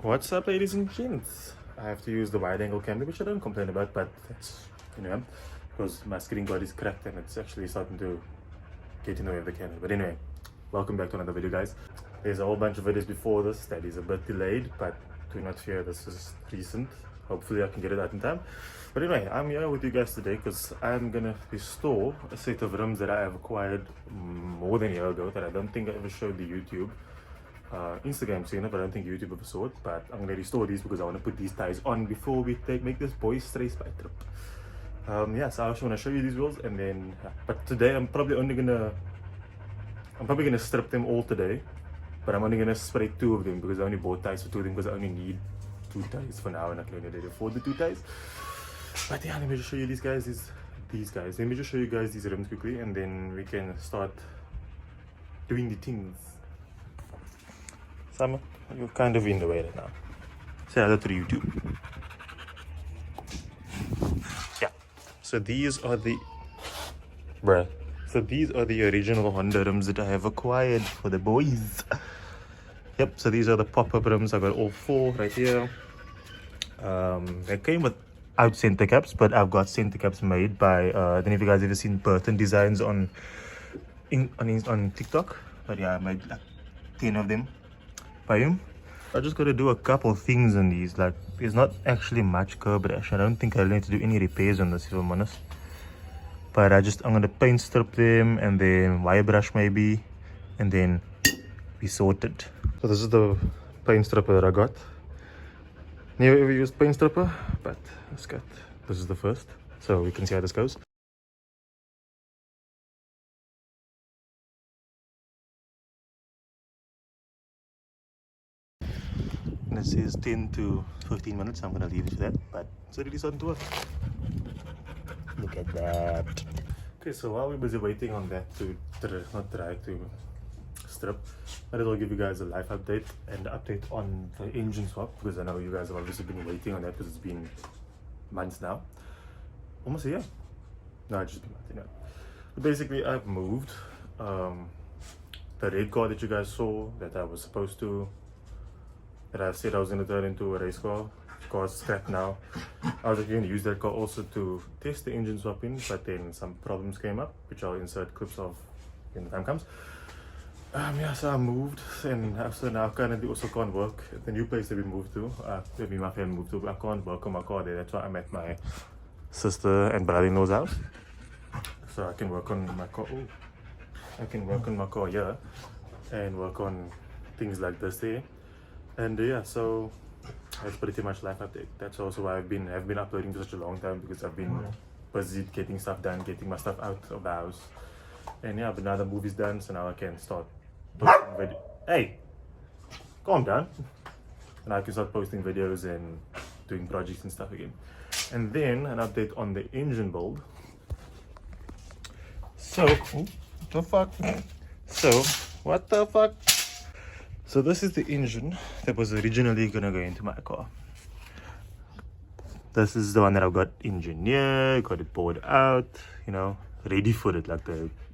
What's up, ladies and gents? I have to use the wide angle camera, which I don't complain about, but that's, because my screen guard is cracked and it's actually starting to get in the way of the camera. But anyway, welcome back to another video, guys. There's a whole bunch of videos before this that is a bit delayed, but do not fear, this is recent. Hopefully I can get it out in time. But anyway, I'm here with you guys today because I'm gonna restore a set of rims that I have acquired more than a year ago that I don't think I ever showed the YouTube Instagram seen it, but I don't think YouTube ever saw it. But I'm gonna restore these because I want to put these tires on before we make this boys race bike trip. Yeah, so I also want to show you these wheels, and then but today I'm probably gonna strip them all today, but I'm only gonna spray 2 of them because I only bought tires for 2 of them because I only need 2 tires for now and I can only afford the 2 tires. But yeah, let me just show you these guys. These guys. Let me just show you guys these rims quickly, and then we can start doing the things. Summer, you're kind of in the way right now. Say hello to the YouTube. Yeah. So these are the original Honda rims that I have acquired for the boys. Yep, so these are the pop-up rims. I got all 4 right here. They came without center caps, but I've got center caps made by I don't know if you guys ever seen Burton Designs on TikTok. But yeah, I made like 10 of them by him. I just got to do a couple things on these. Like, there's not actually much curb rash. I don't think I'll need to do any repairs on this, if I'm honest. But I'm gonna paint strip them and then wire brush maybe, and then be sorted. So this is the paint stripper that I got. Never ever used paint stripper, but it's got, this is the first, so we can see how this goes. This is 10 to 15 minutes. I'm gonna leave it to that, but it's already starting to work. Look at that. Okay, so while we're busy waiting on that to strip, I will give you guys a live update and update on the engine swap, because I know you guys have obviously been waiting on that because it's been months now, almost a year. No, it's just been months, you know. But basically, I've moved the red car that you guys saw that I was supposed to, that I said I was going to turn into a race car. The car's scrapped now. I was actually going to use that car also to test the engine swapping, but then some problems came up, which I'll insert clips of when the time comes. Yeah, so I moved, and so now currently also can't work at the new place that we moved to. Maybe my family moved to. I can't work on my car there. That's why I'm at my sister and brother-in-law's house, so I can work on my car. Ooh. I can work on my car here and work on things like this there. And yeah, so that's pretty much life update. That's also why I've been uploading for such a long time, because I've been busy getting stuff done, getting my stuff out of the house. And yeah, but now the movie's done, so now I can start posting videos. Hey, calm down. And I can start posting videos and doing projects and stuff again. And then an update on the engine build. So, what the fuck? So this is the engine that was originally gonna go into my car. This is the one that I've got engineered, got it poured out, you know, ready for it. Like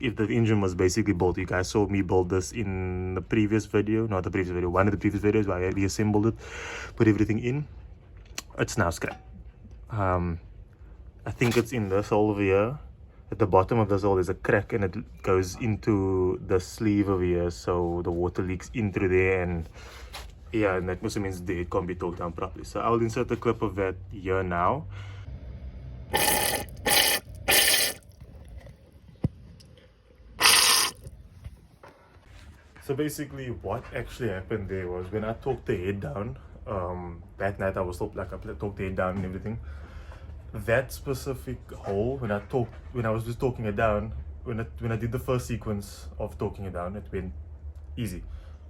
if the engine was basically built, you guys saw me build this in the previous video, not the previous video, one of the previous videos where I reassembled it, put everything in. It's now scrap. I think it's in this hole over here. At the bottom of this hole there's a crack, and it goes into the sleeve over here, so the water leaks in through there, and yeah, and that also means it can't be torqued down properly. So I'll insert a clip of that here now. So basically what actually happened there was, when I torqued the head down, that night I was still like, I torqued the head down and everything. That specific hole, when I was just torquing it down, when I did the first sequence of torquing it down, it went easy.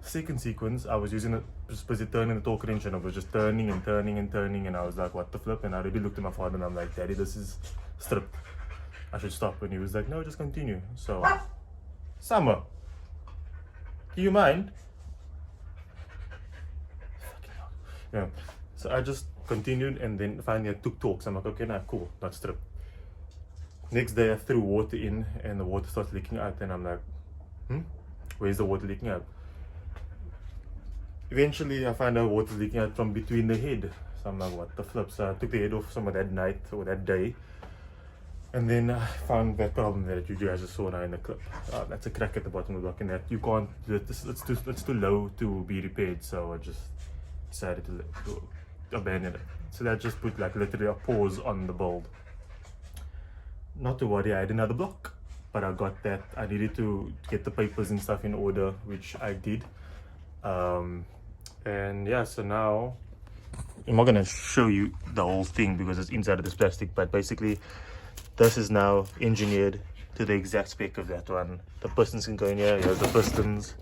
Second sequence, I was using it, just busy turning the torque wrench, and I was just turning and turning and turning, and I was like, what the flip? And I already looked at my father and I'm like, Daddy, this is stripped, I should stop. And he was like, no, just continue. So Summer, do you mind? Yeah, so I just continued, and then finally I took torques. I'm like, okay, now cool, not stripped. Next day I threw water in, and the water starts leaking out, and I'm like, where's the water leaking out? eventually I find out water's leaking out from between the head. So I'm like, what the flip? So I took the head off some of that night or that day. And then I found that problem that you guys just saw now in the clip. That's a crack at the bottom of the block, and that you can't, it's too low to be repaired. So I just decided to abandon it. So that just put like literally a pause on the build. Not to worry, I had another block, but I got that. I needed to get the papers and stuff in order, which I did. And yeah, so now I'm not gonna show you the whole thing because it's inside of this plastic, but basically this is now engineered to the exact spec of that one. The pistons can go in here. Here's the pistons.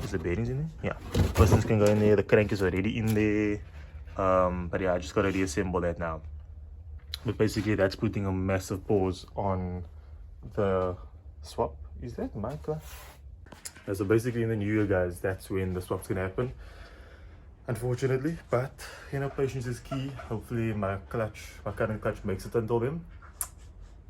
Is the bearings in there? Yeah, pistons can go in there. The crank is already in there. But yeah, I just gotta reassemble that now. But basically that's putting a massive pause on the swap. Is that Michael? Yeah, so basically in the new year, guys, that's when the swap's gonna happen, unfortunately. But you know, patience is key. Hopefully my current clutch makes it until then.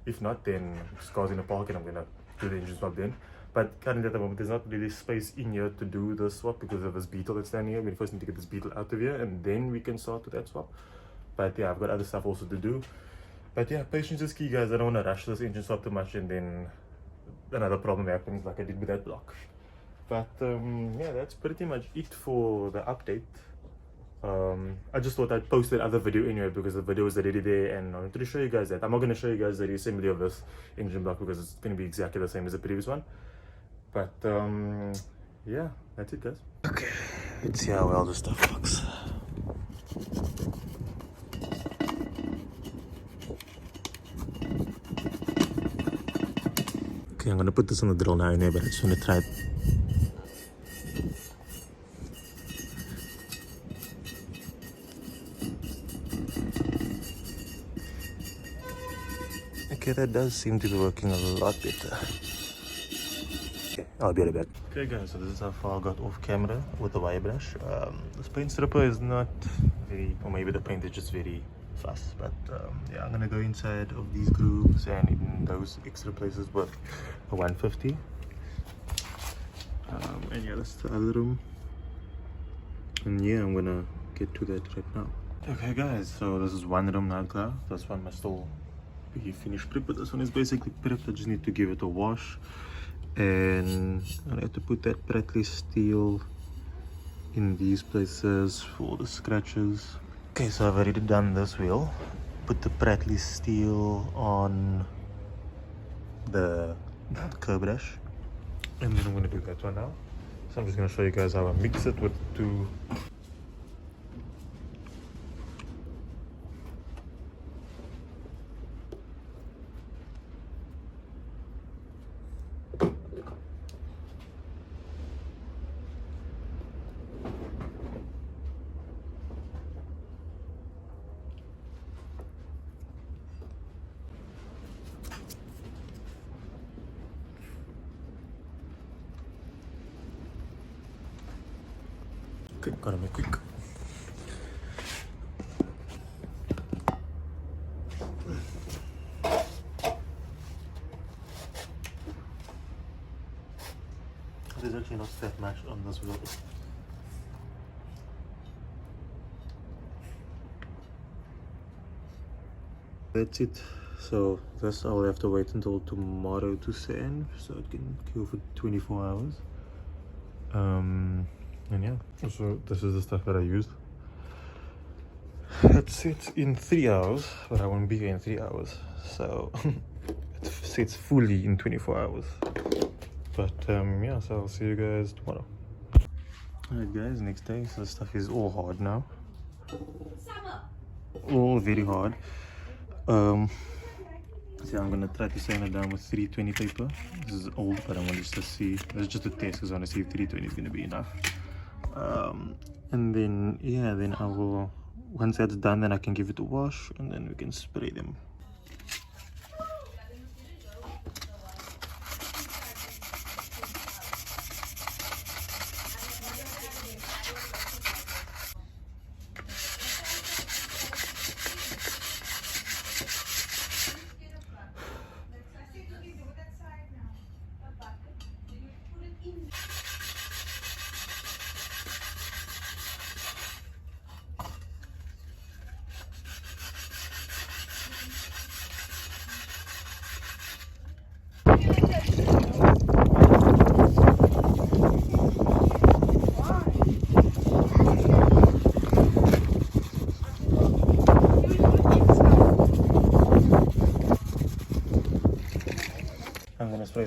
If not, then just car's in the park and I'm gonna do the engine swap then. But currently at the moment there's not really space in here to do the swap because of this beetle that's standing here. We first need to get this beetle out of here and then we can start with that swap. But yeah, I've got other stuff also to do. But yeah, patience is key, guys. I don't want to rush this engine swap too much and then another problem happens like I did with that block. But yeah, that's pretty much it for the update. I just thought I'd post that other video anyway because the video is already there and I wanted to show you guys that. I'm not going to show you guys the assembly of this engine block because it's going to be exactly the same as the previous one. But yeah, that's it, guys. Okay, let's see how well this stuff looks. Okay, I'm going to put this on the drill now anyway, but I just want to try it. Okay, that does seem to be working a lot better. Okay, I'll be right back. Okay guys, so this is how far I got off camera with the wire brush. This paint stripper is not very, or maybe the paint is just very fast, but yeah, I'm gonna go inside of these grooves and in those extra places with a 150. And yeah, that's the other room. And yeah, I'm gonna get to that right now. Okay guys, so this is one room now, Clara. This one must still be finished prep, but this one is basically prepped. I just need to give it a wash, and I have to put that Pratley steel in these places for the scratches. Okay, so I've already done this wheel. Put the Pratley steel on the curb rash, and then I'm going to do that one now. So I'm just going to show you guys how I mix it with two. Okay, gotta make quick. There's actually not that much on this wheel. That's it. So this I'll have to wait until tomorrow to sand, so it can go for 24 hours. And yeah, so this is the stuff that I used. It sits in 3 hours, but I won't be here in 3 hours, so it sits fully in 24 hours. But yeah, so I'll see you guys tomorrow. Alright guys, next day. So the stuff is all hard now, all very hard. So I'm gonna try to sand it down with 320 paper. This is old, but I want to just see. It's just a test because I want to see if 320 is gonna be enough. And then yeah, then I will, once that's done, then I can give it a wash and then we can spray them.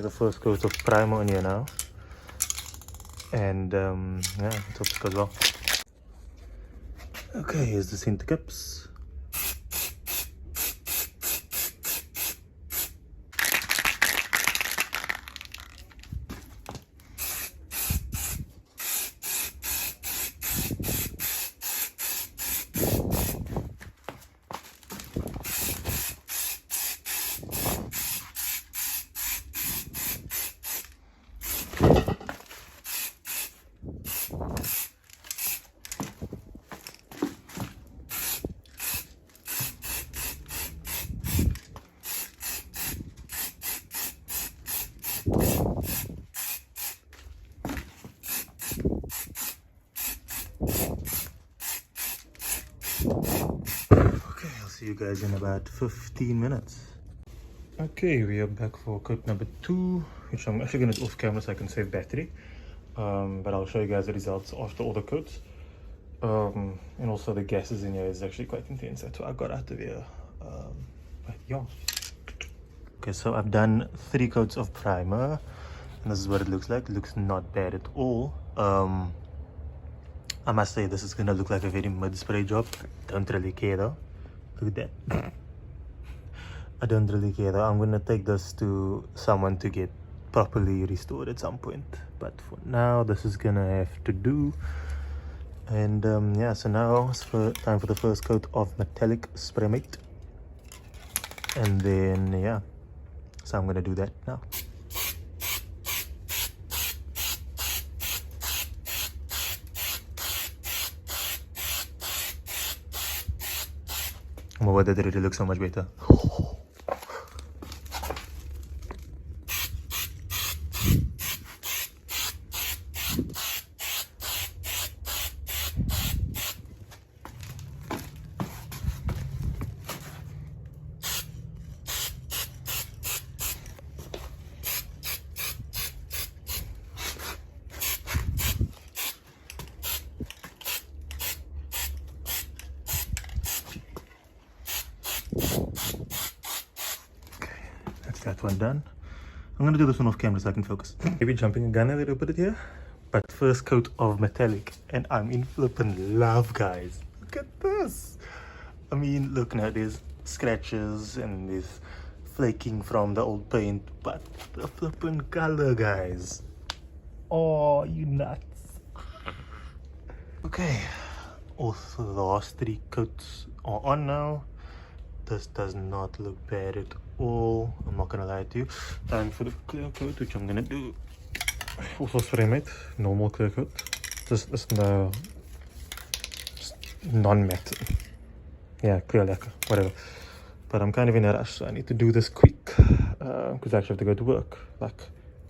the first coat of primer on here now. And yeah, let's hope it goes well. Okay, here's the center caps. Okay, I'll see you guys in about 15 minutes. Okay, we are back for coat number 2, which I'm actually going to do off camera so I can save battery. But I'll show you guys the results after all the coats. And also the gases in here is actually quite intense. That's what I got out of here. But yeah. Okay, so I've done 3 coats of primer. And this is what it looks like. It looks not bad at all. I must say this is gonna look like a very mid-spray job. Don't really care though. Look at that. I don't really care though. I'm gonna take this to someone to get properly restored at some point. But for now, this is gonna have to do. And yeah, so now it's time for the first coat of metallic spray mate. And then yeah, so I'm gonna do that now. Oh my god, that really looks so much better. That one done. I'm gonna do this one off camera so I can focus. Maybe jumping a gun a little bit here, but first coat of metallic, and I'm in flippin' love, guys. Look at this. I mean, look now, there's scratches and there's flaking from the old paint, but the flippin' color, guys. Oh, you nuts. Okay, also the last 3 coats are on now. This does not look bad at all. I'm not gonna lie to you. Time for the clear coat, which I'm gonna do. Also spray mate, normal clear coat. This is the non-matte. Yeah, clear lacquer, whatever. But I'm kind of in a rush, so I need to do this quick because I actually have to go to work like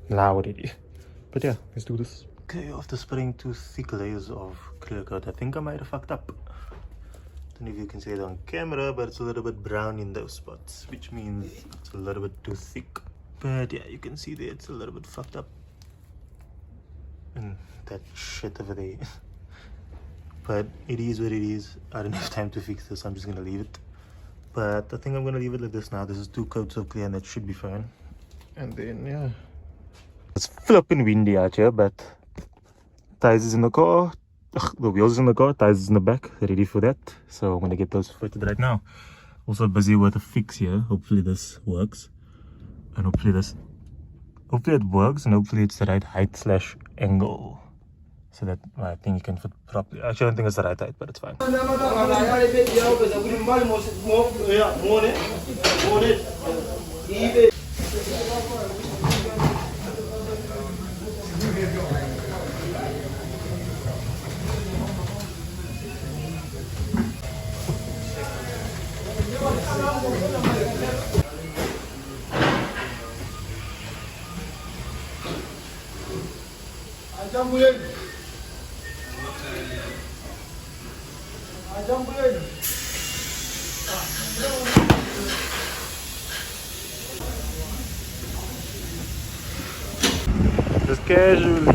now already. But yeah, let's do this. Okay, after spraying 2 thick layers of clear coat, I think I might have fucked up. Don't know if you can see it on camera, but it's a little bit brown in those spots, which means it's a little bit too thick. But yeah, you can see that it's a little bit fucked up. And that shit over there. But it is what it is. I don't have time to fix this, I'm just gonna leave it. But I think I'm gonna leave it like this now. This is 2 coats of clear and that should be fine. And then yeah, it's flipping windy out here, but tires is in the car. Ugh, the wheels in the car, tires is in the back, ready for that. So I'm gonna get those fitted right now. Also busy with a fix here. Hopefully this works. And hopefully it works, and hopefully it's the right height / angle. So that I think you can fit properly. Actually I don't think it's the right height, but it's fine. Just casually.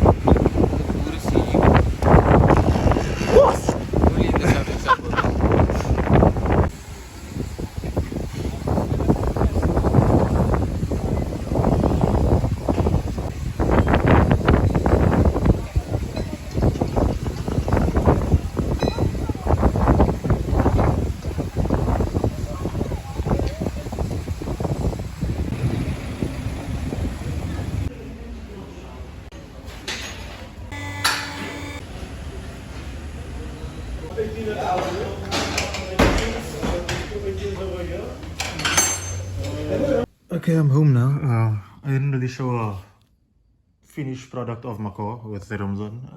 Okay, I'm home now. I didn't really show a finished product of my car with the rims on.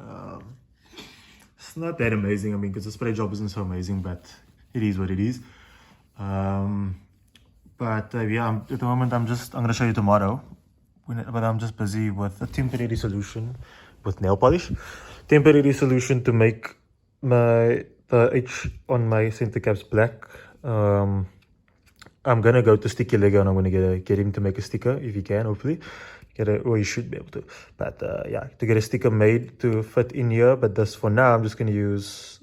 It's not that amazing, I mean, because the spray job isn't so amazing, but it is what it is. Yeah, at the moment I'm going to show you tomorrow, but I'm just busy with a temporary solution with nail polish. Temporary solution to make the H on my center caps black. I'm gonna go to Sticky Lego and I'm gonna get him to make a sticker if he can, hopefully. Or he should be able to. But yeah, to get a sticker made to fit in here. But this for now, I'm just gonna use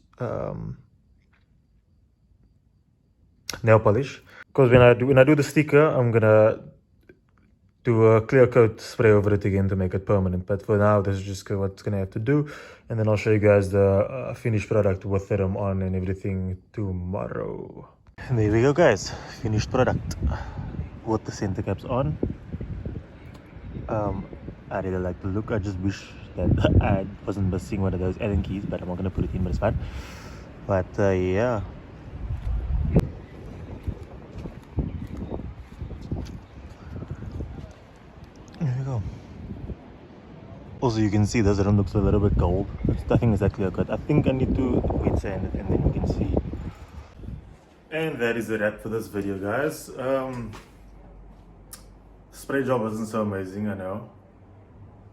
nail polish. Because when I do the sticker, I'm gonna do a clear coat spray over it again to make it permanent. But for now, this is just what's gonna have to do. And then I'll show you guys the finished product with them on and everything tomorrow. And there we go, guys. Finished product with the center caps on. I really like the look. I just wish that I wasn't missing one of those Allen keys, but I'm not gonna put it in, but it's fine. But yeah. There we go. Also, you can see this rim looks a little bit gold. It's nothing exactly like that. I think I need to wet sand it and then you can see. And that is a wrap for this video, guys. Spray job wasn't so amazing, I know.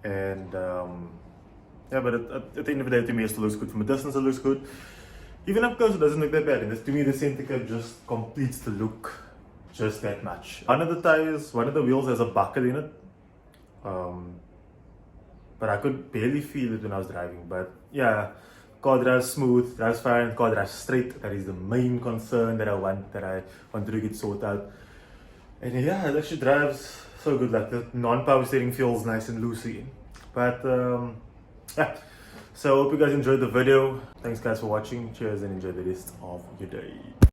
And yeah, but at the end of the day, to me, it still looks good. From a distance, it looks good. Even up close, it doesn't look that bad. And to me, the center cap just completes the look just that much. One of the tires, one of the wheels has a bucket in it. But I could barely feel it when I was driving. But yeah, car drives smooth, drives fine, car drives straight. That is the main concern that I want to get sorted out. And yeah, it actually drives so good. Like the non-power steering feels nice and loosey. But yeah, so hope you guys enjoyed the video. Thanks guys for watching. Cheers and enjoy the rest of your day.